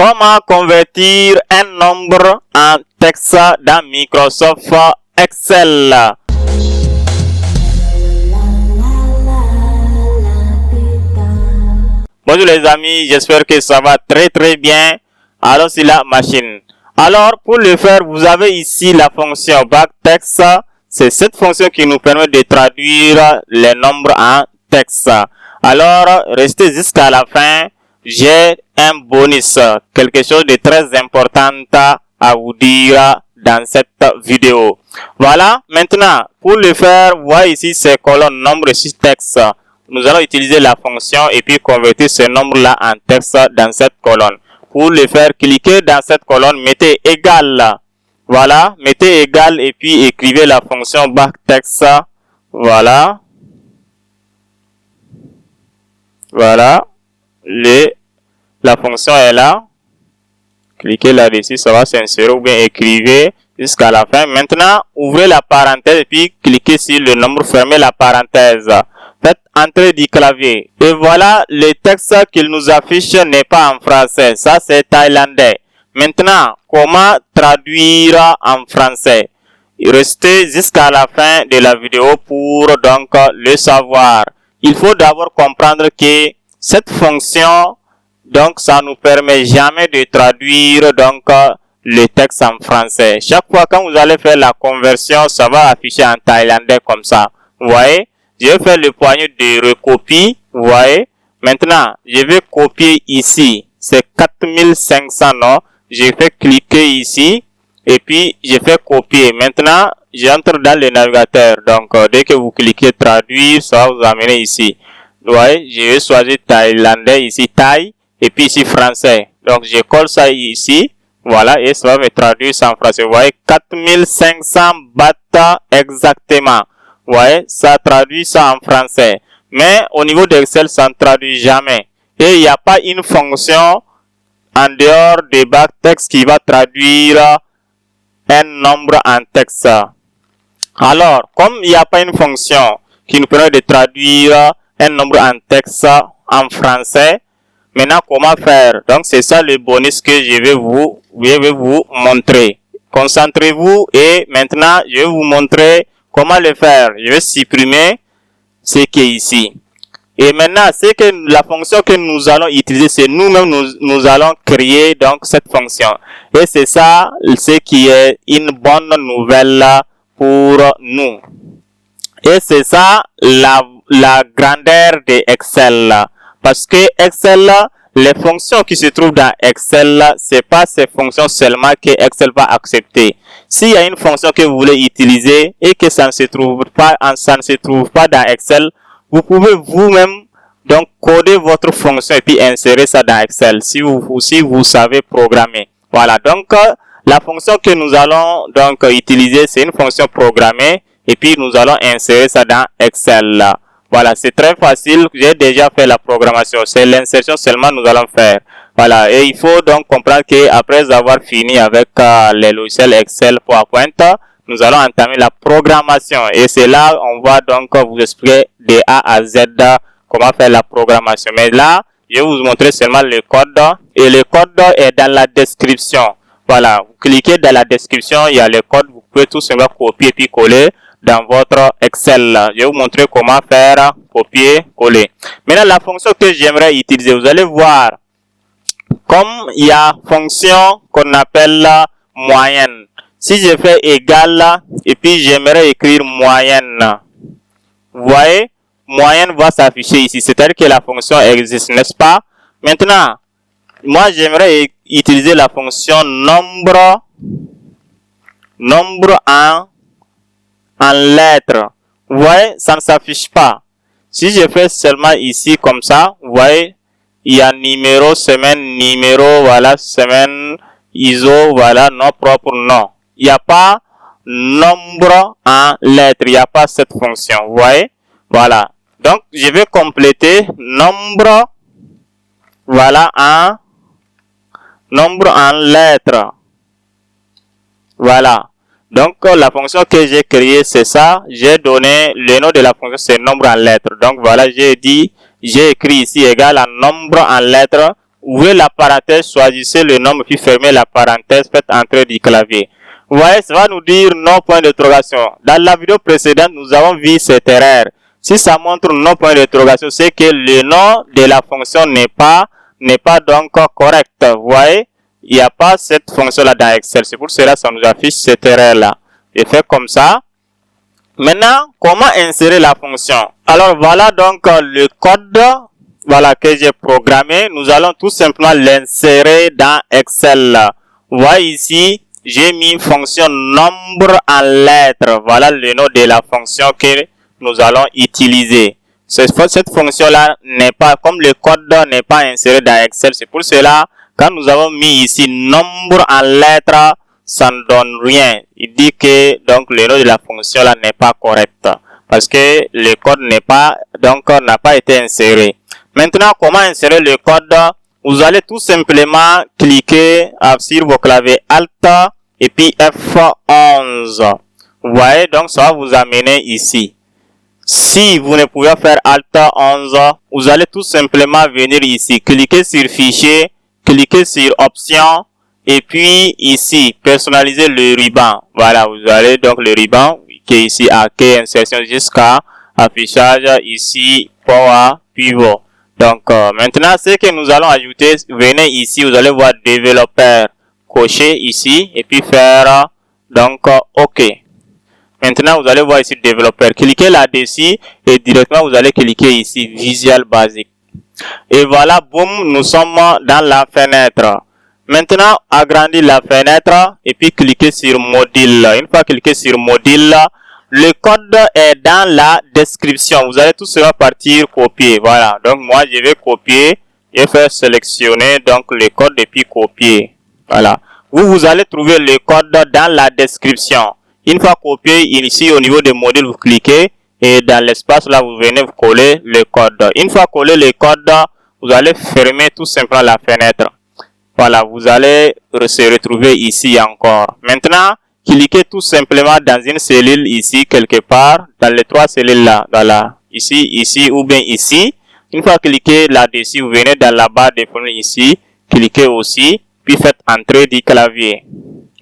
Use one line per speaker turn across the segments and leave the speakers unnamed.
Comment convertir un nombre en texte dans Microsoft Excel? Bonjour les amis, j'espère que ça va très bien. Allons sur la machine. Alors pour le faire, vous avez ici la fonction backtext. C'est cette fonction qui nous permet de traduire les nombres en texte. Alors restez jusqu'à la fin. J'ai un bonus, quelque chose de très important à vous dire dans cette vidéo. Voilà, maintenant, pour le faire, vous voyez ici ces colonnes nombre sur texte. Nous allons utiliser la fonction et puis convertir ce nombre-là en texte dans cette colonne. Pour le faire, cliquez dans cette colonne, mettez égal. Voilà, mettez égal et puis écrivez la fonction backtext. Voilà. Voilà. La fonction est là. Cliquez là-dessus, ça va s'insérer ou bien écrivez jusqu'à la fin. Maintenant, ouvrez la parenthèse et puis cliquez sur le nombre, fermez la parenthèse. Faites entrer du clavier. Et voilà, le texte qu'il nous affiche n'est pas en français. Ça, c'est thaïlandais. Maintenant, comment traduire en français? Restez jusqu'à la fin de la vidéo pour donc le savoir. Il faut d'abord comprendre que cette fonction, donc, ça nous permet jamais de traduire donc le texte en français. Chaque fois quand vous allez faire la conversion, ça va afficher en thaïlandais comme ça. Vous voyez? Je vais faire le poignet de recopie. Vous voyez? Maintenant, je vais copier ici. C'est 4500, non? Je fais cliquer ici. Et puis, je fais copier. Maintenant, j'entre dans le navigateur. Donc, dès que vous cliquez traduire, ça va vous amener ici. Vous voyez? Je vais choisir thaïlandais ici, Thaï. Et puis ici, français. Donc, je colle ça ici. Voilà. Et ça va me traduire ça en français. Vous voyez, 4500 bahts exactement. Vous voyez, ça traduit ça en français. Mais au niveau d'Excel, ça ne traduit jamais. Et il n'y a pas une fonction en dehors de backtext qui va traduire un nombre en texte. Alors, comme il n'y a pas une fonction qui nous permet de traduire un nombre en texte en français, maintenant, comment faire? Donc, c'est ça le bonus que je vais vous montrer. Concentrez-vous et maintenant, je vais vous montrer comment le faire. Je vais supprimer ce qui est ici. Et maintenant, c'est que la fonction que nous allons utiliser, c'est nous-mêmes, nous allons créer donc cette fonction. Et c'est ça, ce qui est une bonne nouvelle pour nous. Et c'est ça, la grandeur de Excel. Parce que Excel, les fonctions qui se trouvent dans Excel, c'est pas ces fonctions seulement que Excel va accepter. S'il y a une fonction que vous voulez utiliser et que ça ne se trouve pas dans Excel, vous pouvez vous-même donc coder votre fonction et puis insérer ça dans Excel si vous savez programmer. Voilà. Donc la fonction que nous allons donc utiliser, c'est une fonction programmée et puis nous allons insérer ça dans Excel. Voilà, c'est très facile. J'ai déjà fait la programmation. C'est l'insertion seulement nous allons faire. Voilà, et il faut donc comprendre que après avoir fini avec les logiciels Excel, PowerPoint, nous allons entamer la programmation. Et c'est là on va donc vous expliquer de A à Z comment faire la programmation. Mais là, je vais vous montrer seulement le code. Et le code est dans la description. Voilà, vous cliquez dans la description, il y a le code. Vous pouvez tout simplement copier puis coller dans votre Excel. Je vais vous montrer comment faire copier-coller. Maintenant, la fonction que j'aimerais utiliser, vous allez voir, comme il y a fonction qu'on appelle moyenne. Si je fais égal et puis j'aimerais écrire moyenne, vous voyez, moyenne va s'afficher ici. C'est-à-dire que la fonction existe, n'est-ce pas? Maintenant, moi j'aimerais utiliser la fonction nombre en lettres. Vous voyez, ça ne s'affiche pas. Si je fais seulement ici comme ça, vous voyez, il y a numéro, semaine, numéro, voilà, semaine, ISO, voilà, nom propre, nom. Il n'y a pas nombre en lettres, il n'y a pas cette fonction, vous voyez. Voilà. Donc, je vais compléter nombre, voilà, nombre en lettres. Voilà. Donc, la fonction que j'ai créée, c'est ça. J'ai donné le nom de la fonction, c'est nombre en lettres. Donc, voilà, j'ai écrit ici égal à nombre en lettres ouvrez la parenthèse, choisissez le nombre, puis fermez la parenthèse, faites entrer du clavier. Vous voyez, ça va nous dire non point d'interrogation. Dans la vidéo précédente, nous avons vu cette erreur. Si ça montre non point d'interrogation, c'est que le nom de la fonction n'est pas donc correct. Vous voyez, il n'y a pas cette fonction-là dans Excel. C'est pour cela que ça nous affiche cette erreur-là. Je fais comme ça. Maintenant, comment insérer la fonction? Alors, voilà donc le code que j'ai programmé. Nous allons tout simplement l'insérer dans Excel. Vous voyez ici, j'ai mis fonction nombre en lettres. Voilà le nom de la fonction que nous allons utiliser. Cette fonction-là n'est pas, comme le code n'est pas inséré dans Excel. C'est pour cela, quand nous avons mis ici nombre en lettres, ça ne donne rien. Il dit que donc le nom de la fonction là n'est pas correct parce que le code n'a pas été inséré. Maintenant, comment insérer le code? Vous allez tout simplement cliquer sur vos claviers Alt et puis F11. Vous voyez, donc ça va vous amener ici. Si vous ne pouvez faire Alt 11, vous allez tout simplement venir ici, cliquer sur Fichier, cliquer sur Options et puis ici personnaliser le ruban. Voilà, vous allez donc le ruban qui est ici à insertion jusqu'à affichage ici Power Pivot. Donc maintenant, ce que nous allons ajouter, venez ici, vous allez voir développeur, cocher ici et puis faire donc OK. Maintenant, vous allez voir ici développeur. Cliquez là-dessus et directement vous allez cliquer ici Visual Basic. Et voilà, boum, nous sommes dans la fenêtre. Maintenant, agrandissez la fenêtre et puis cliquez sur module. Une fois cliqué sur module, le code est dans la description. Vous allez tout simplement partir copier. Voilà. Donc moi, je vais copier. Je vais sélectionner donc le code et puis copier. Voilà. Vous allez trouver le code dans la description. Une fois copié, ici au niveau des modules, vous cliquez et dans l'espace là, vous venez vous coller le code. Une fois collé le code, vous allez fermer tout simplement la fenêtre. Voilà, vous allez se retrouver ici encore. Maintenant, cliquez tout simplement dans une cellule ici, quelque part, dans les trois cellules là. Voilà, ici ou bien ici. Une fois cliqué là-dessus, vous venez dans la barre de fenêtre ici, cliquez aussi, puis faites entrer du clavier.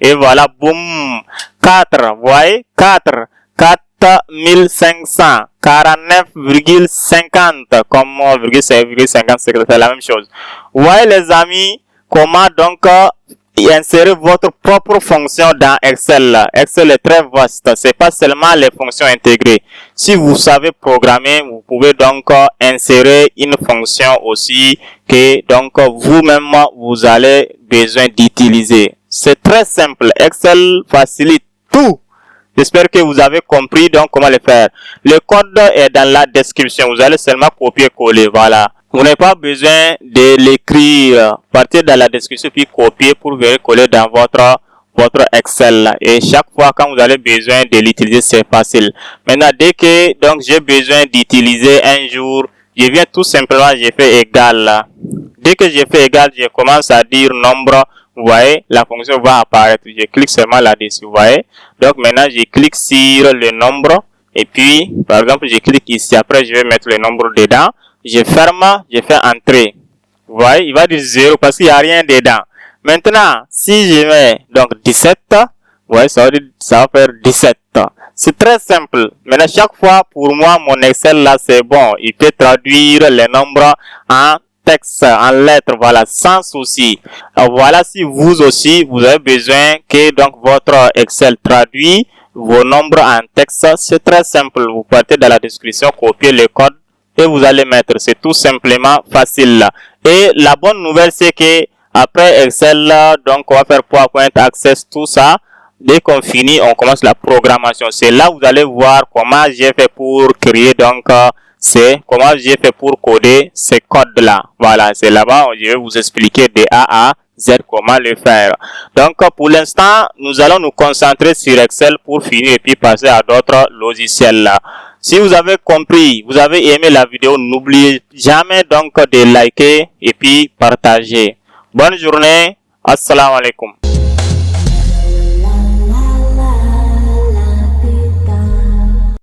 Et voilà, boum, 4, vous voyez, 4500, 49,50, comme 0,50, c'est la même chose. Vous voyez les amis, comment donc insérer votre propre fonction dans Excel. Excel est très vaste, c'est pas seulement les fonctions intégrées. Si vous savez programmer, vous pouvez donc insérer une fonction aussi que donc vous-même vous allez besoin d'utiliser. C'est très simple. Excel facilite tout. J'espère que vous avez compris donc comment le faire. Le code est dans la description. Vous allez seulement copier-coller. Voilà. Vous n'avez pas besoin de l'écrire. Partez dans la description puis copier pour venir coller dans votre Excel. Et chaque fois quand vous avez besoin de l'utiliser, c'est facile. Maintenant, dès que donc j'ai besoin d'utiliser un jour, je viens tout simplement, je fais égal. Dès que je fais égal, je commence à dire nombre. Vous voyez, la fonction va apparaître. Je clique seulement là-dessus, vous voyez. Donc maintenant, je clique sur le nombre. Et puis, par exemple, je clique ici. Après, je vais mettre le nombre dedans. Je ferme, je fais entrer. Vous voyez, il va dire 0 parce qu'il n'y a rien dedans. Maintenant, si je mets donc 17, vous voyez, ça va faire 17. C'est très simple. Maintenant, chaque fois, pour moi, mon Excel là, c'est bon. Il peut traduire les nombres en texte, en lettres, voilà, sans souci. Alors, voilà, si vous aussi, vous avez besoin que donc votre Excel traduit vos nombres en texte, c'est très simple. Vous partez dans la description, copiez le code et vous allez mettre. C'est tout simplement facile. Et la bonne nouvelle, c'est que après Excel, donc on va faire PowerPoint, Access, tout ça. Dès qu'on finit, on commence la programmation. C'est là où vous allez voir comment j'ai fait pour créer donc comment j'ai fait pour coder ces codes-là. Voilà, c'est là-bas où je vais vous expliquer de A à Z comment le faire. Donc, pour l'instant, nous allons nous concentrer sur Excel pour finir et puis passer à d'autres logiciels. Si vous avez compris, vous avez aimé la vidéo, n'oubliez jamais donc de liker et puis partager. Bonne journée. Assalamu alaikum.